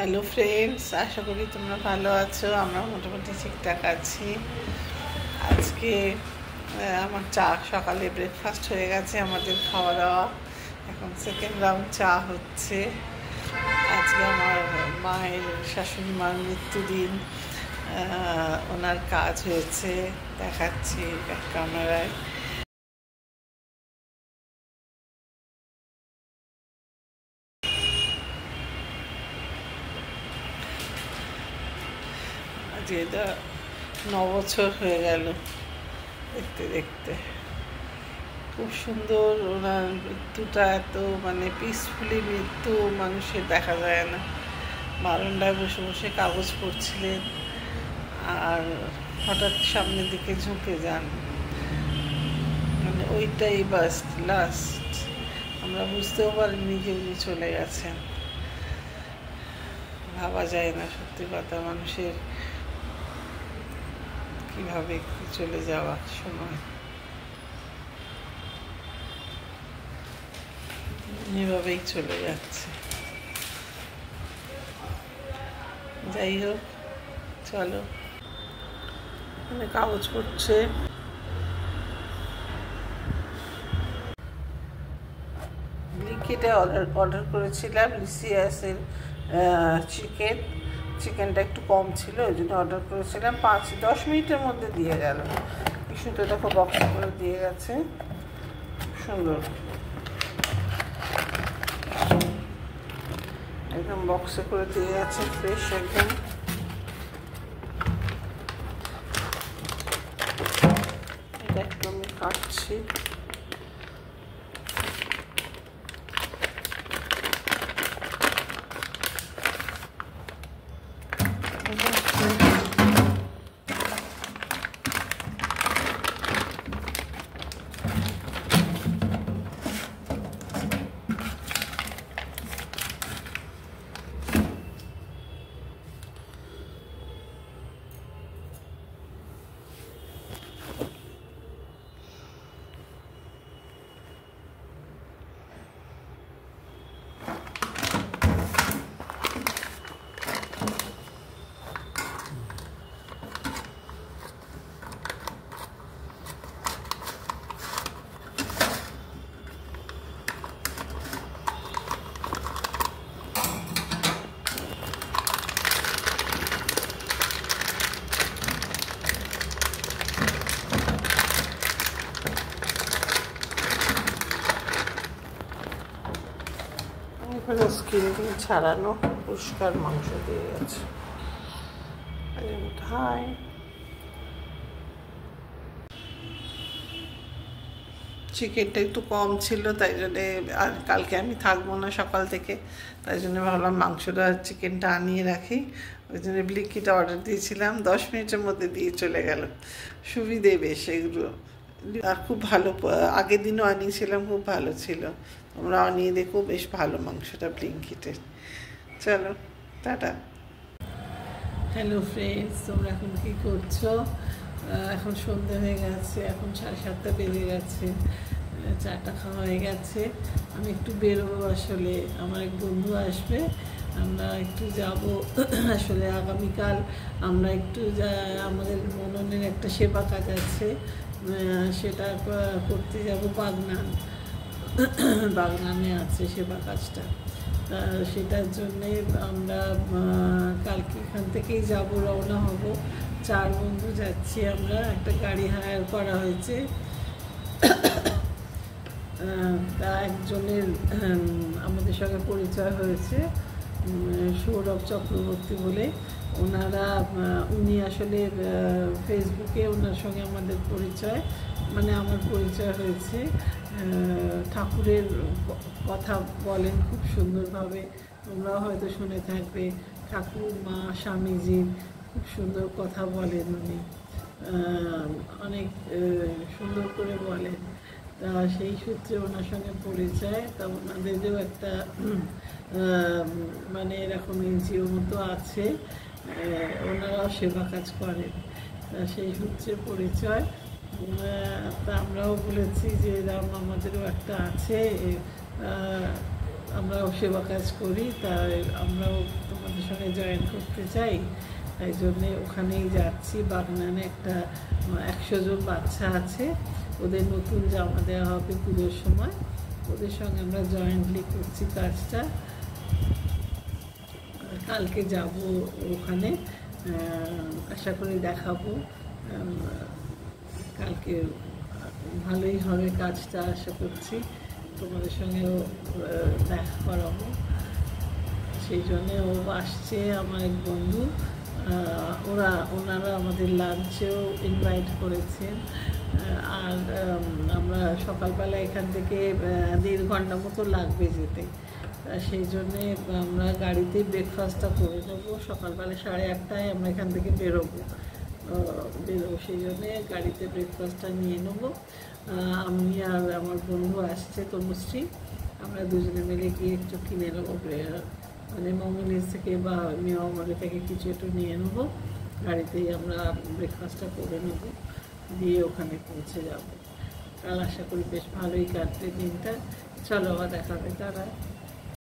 Hello friends, আশা করি তোমরা ভালো আছো। আমরা মোটামুটি ঠিকঠাক আছি। আজকে আমার সকালে ব্রেকফাস্ট হয়ে গেছে, আমাদের খাওয়া দাওয়া। এখন সেকেন্ড রাউন্ড চা হচ্ছে। আজকে আমার মায়ের, শাশুড়ি মার মৃত্যুদিন। ওনার কাজ হয়েছে, দেখাচ্ছি ক্যামেরায়। যেটা 9 বছর হয়ে গেল দেখতে দেখতে। খুব সুন্দর ওনার মৃত্যুটা, এত পিসফুলি মৃত্যু মানুষের দেখা যায় না। বারান্দায় বসে বসে কাগজ পড়ছিলেন আর হঠাৎ সামনের দিকে ঝুঁকে যান। ওইটাই বাস লাস্ট। আমরা বুঝতেও পারিনি যে উনি চলে গেছেন। ভাবা যায় না, সত্যি কথা, মানুষের কিভাবে চলে যাওয়ার সময় এভাবেই চলে যাচ্ছে। যাই হোক, চলো। কাগজ পড়ছে। ব্লিঙ্কিটে অর্ডার করেছিলাম লিসিয়াসের চিকেনটা একটু কম ছিল, ওই জন্য অর্ডার করেছিলাম। 5-10 মিনিটের মধ্যে দিয়ে গেল। কি সুন্দর দেখো, বক্স করে দিয়ে গেছে, খুব সুন্দর, একদম বক্সে করে দিয়ে গেছে, ফ্রেশ একদম। এটা একটু আমি কাটছি। স্কিন ছাড়ানো পরিষ্কার মাংস দিয়ে গেছে। হাই, চিকেনটা একটু কম ছিল, তাই জন্যে, আর কালকে আমি থাকবো না সকাল থেকে, তাই জন্য ভাবলাম মাংসটা চিকেনটা আনিয়ে রাখি। ওই জন্য ব্লিঙ্কিটে অর্ডার দিয়েছিলাম, 10 মিনিটের মধ্যে দিয়ে চলে গেল। সুবিধে বেশ এগুলো, আর খুব ভালো। আগের দিনও আনিয়েছিলাম, খুব ভালো ছিল। তোমরা আনিয়ে দেখো, বেশ ভালো মাংসটা ব্লিঙ্কিটের। চলো, টাটা। হ্যালো ফ্রেন্ডস, তোমরা এখন কী করছো? এখন সন্ধে হয়ে গেছে, এখন 7:30 বেজে গেছে। চাটা খাওয়া হয়ে গেছে। আমি একটু বেরোবো, আসলে আমার এক বন্ধু আসবে, আমরা একটু যাব। আসলে আগামীকাল আমরা একটু আমাদের মননের একটা সেবা কাজ আছে, সেটা করতে যাব। বাগনানে আছে সেবা কাজটা। সেটার জন্যে আমরা কালকে এখান থেকেই যাব, রওনা হব। 4 বন্ধু যাচ্ছি আমরা, একটা গাড়ি হায়ার করা হয়েছে। তা একজনের আমাদের সঙ্গে পরিচয় হয়েছে, সৌরভ চক্রবর্তী বলে। উনি আসলে ফেসবুকে ওনার সঙ্গে আমাদের পরিচয়, আমার পরিচয় হয়েছে। ঠাকুরের কথা বলেন খুব সুন্দরভাবে, তোমরাও হয়তো শুনে থাকবে। ঠাকুর, মা, স্বামীজির খুব সুন্দর কথা বলেন উনি, অনেক সুন্দর করে বলেন। তা সেই সূত্রে ওনার সঙ্গে পরিচয়। তা ওনাদেরও একটা এরকম এনজিও মতো আছে, ওনারাও সেবা কাজ করেন। তা সেই সূত্রে পরিচয়। তা আমরাও বলেছি যে এরকম আমাদেরও একটা আছে, আমরাও সেবা কাজ করি, তাই আমরাও তোমাদের সঙ্গে জয়েন করতে চাই। তাই জন্যে ওখানেই যাচ্ছি। বাগনানে একটা 100 জন বাচ্চা আছে, ওদের নতুন জামা দেওয়া হবে পুজোর সময়, ওদের সঙ্গে আমরা জয়েন্টলি করছি কাজটা। কালকে যাব ওখানে, আশা করি দেখাবো। কালকে ভালোই হবে কাজটা, আশা করছি তোমাদের সঙ্গেও দেখা করাবো। সেই জন্যে ও আসছে, আমার এক বন্ধু, ওনারা আমাদের লাঞ্চেও ইনভাইট করেছেন। আর আমরা সকালবেলা এখান থেকে 1.5 ঘন্টা মতো লাগবে যেতে, সেই জন্যে আমরা গাড়িতেই ব্রেকফাস্টটা করে নেবো। সকালবেলা 8:30টায় আমরা এখান থেকে বেরোবো, সেই জন্যে গাড়িতে ব্রেকফাস্টটা নিয়ে নেবো। আমি আর আমার বন্ধু আসছে তনুশ্রী, আমরা দুজনে মিলে গিয়ে একটু কিনে নেবো, মানে মঙ্গলিস থেকে বা মিয়ামারি থেকে কিছু একটু নিয়ে নেবো। গাড়িতেই আমরা ব্রেকফাস্টটা করে নেবো, দিয়ে ওখানে পৌঁছে যাব। কাল আশা করি বেশ ভালোই কাটবে দিনটা। চলো আবার দেখা হবে, তারা।